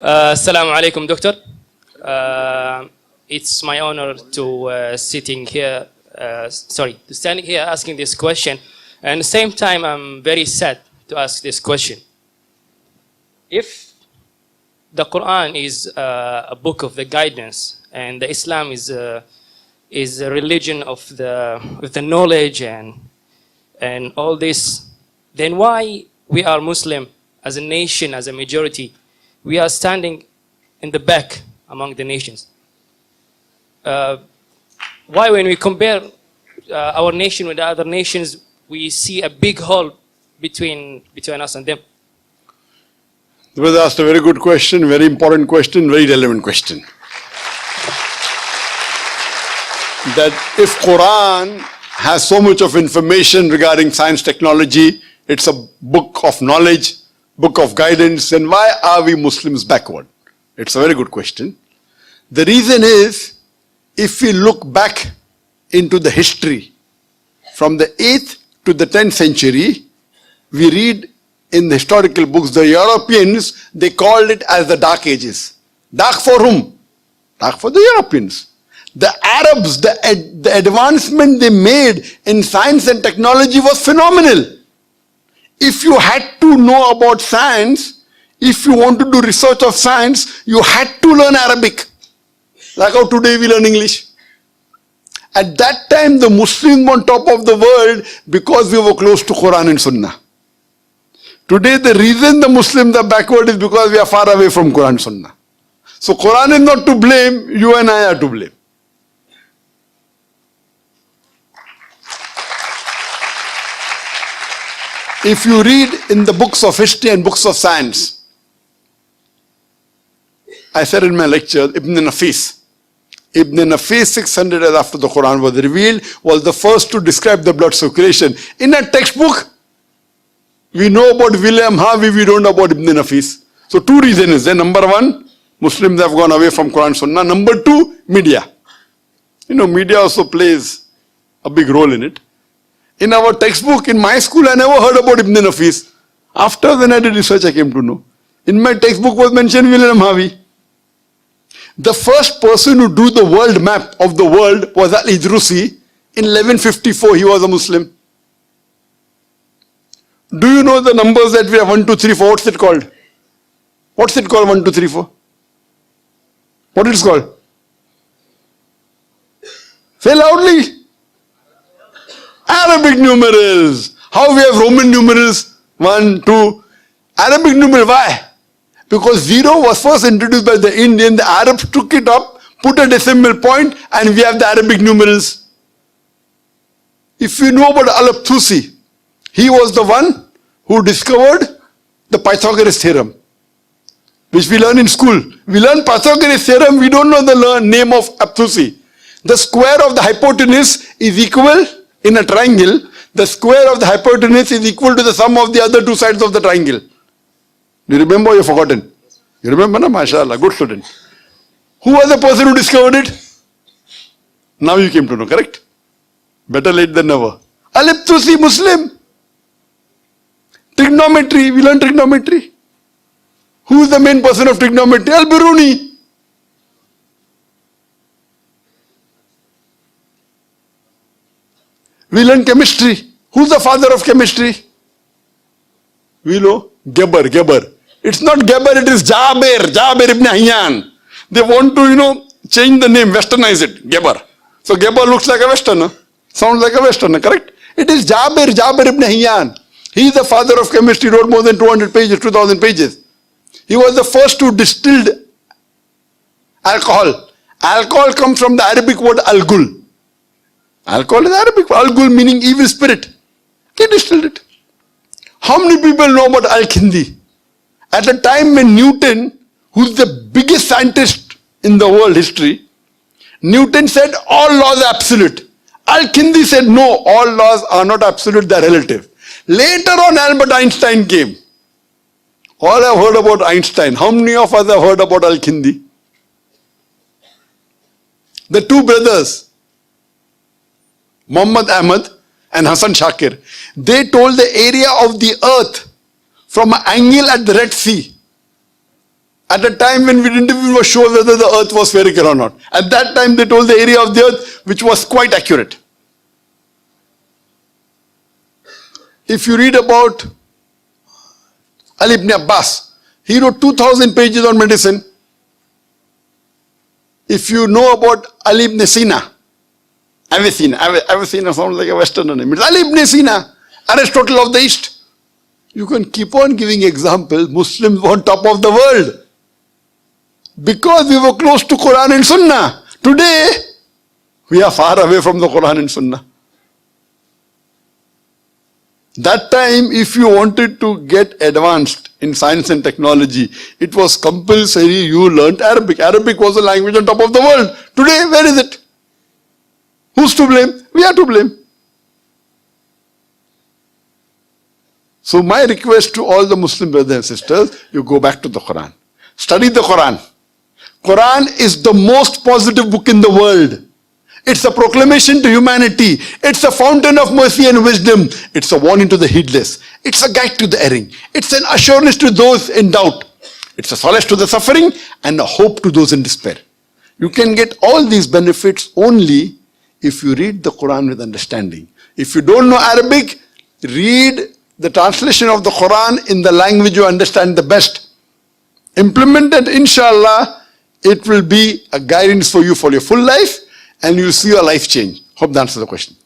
Assalamu alaikum, Doctor. It's my honor to standing here asking this question. And at the same time, I'm very sad to ask this question. If the Qur'an is a book of the guidance, and the Islam is a religion of the knowledge and all this, then why we are Muslim as a nation, as a majority, we are standing in the back among the nations? Why, when we compare our nation with the other nations, we see a big hole between us and them? You was asked a very good question, very important question, very relevant question. That if Qur'an has so much of information regarding science, technology, it's a book of knowledge, book of guidance, then why are we Muslims backward? It's a very good question. The reason is, if we look back into the history, from the 8th to the 10th century, we read in the historical books, the Europeans, they called it as the Dark Ages. Dark for whom? Dark for the Europeans. The Arabs, the advancement they made in science and technology was phenomenal. If you had to know about science, if you want to do research of science, you had to learn Arabic. Like how today we learn English. At that time, the Muslims were on top of the world because we were close to Qur'an and Sunnah. Today, the reason the Muslims are backward is because we are far away from Qur'an and Sunnah. So Qur'an is not to blame, you and I are to blame. If you read in the books of history and books of science, I said in my lecture, Ibn Nafis. Ibn Nafis, 600 years after the Quran was revealed, was the first to describe the blood circulation. In a textbook, we know about William Harvey, we don't know about Ibn Nafis. So two reasons. Number one, Muslims have gone away from Quran and Sunnah. Number two, media. You know, media also plays a big role in it. In our textbook, in my school, I never heard about Ibn Nafis. After when I did research, I came to know. In my textbook was mentioned William Harvey. The first person who drew the world map of the world was Al-Idrusi. In 1154, he was a Muslim. Do you know the numbers that we have? 1, 2, 3, 4. What's it called? What's it called, 1, 2, 3, 4? What is it called? Say loudly. Arabic numerals. How we have Roman numerals? 1, 2. Arabic numeral, why? Because 0 was first introduced by the Indian. The Arabs took it up, put a decimal point, and we have the Arabic numerals. If you know about Al-Abthusi, he was the one who discovered the Pythagoras theorem, which we learn in school. We learn Pythagoras theorem, we don't know the name of Abthusi. The square of the hypotenuse is equal in a triangle. The square of the hypotenuse is equal to the sum of the other two sides of the triangle. Do you remember or you've forgotten? You remember, na? MashaAllah, good student. Who was the person who discovered it? Now you came to know, correct? Better late than never. Al-Abthusi, Muslim. Trigonometry, we learn trigonometry. Who is the main person of trigonometry? Al-Biruni. We learn chemistry. Who's the father of chemistry? We know Geber. It's not Geber, it is Jabir ibn Hayyan. They want to, change the name, westernize it, Geber. So Geber looks like a westerner, sounds like a westerner, correct? It is Jabir ibn Hayyan. He is the father of chemistry, wrote more than 200 pages, 2000 pages. He was the first to distill alcohol. Alcohol comes from the Arabic word al-gul. Alcohol is Arabic, al-gul meaning evil spirit. He distilled it. How many people know about Al-Kindi? At the time when Newton, who's the biggest scientist in the world history, Newton said all laws are absolute. Al-Kindi said no, all laws are not absolute, they are relative. Later on, Albert Einstein came. All have heard about Einstein. How many of us have heard about Al-Kindi? The two brothers, Muhammad Ahmad and Hassan Shakir, they told the area of the earth from an angle at the Red Sea. At a time when we didn't even know sure whether the earth was spherical or not. At that time they told the area of the earth which was quite accurate. If you read about Ali ibn Abbas, he wrote 2,000 pages on medicine. If you know about Ali ibn Sina, Avicenna sounds like a Westerner name. It's Ali ibn Sina, Aristotle of the East. You can keep on giving examples. Muslims were on top of the world because we were close to Qur'an and Sunnah. Today, we are far away from the Qur'an and Sunnah. That time, if you wanted to get advanced in science and technology, it was compulsory you learnt Arabic. Arabic was the language on top of the world. Today, where is it? Who's to blame? We are to blame. So my request to all the Muslim brothers and sisters, you go back to the Quran. Study the Quran. Quran is the most positive book in the world. It's a proclamation to humanity. It's a fountain of mercy and wisdom. It's a warning to the heedless. It's a guide to the erring. It's an assurance to those in doubt. It's a solace to the suffering and a hope to those in despair. You can get all these benefits only if you read the Quran with understanding. If you don't know Arabic, read the translation of the Quran in the language you understand the best. Implement it, inshallah, it will be a guidance for you for your full life and you'll see your life change. Hope that answers the question.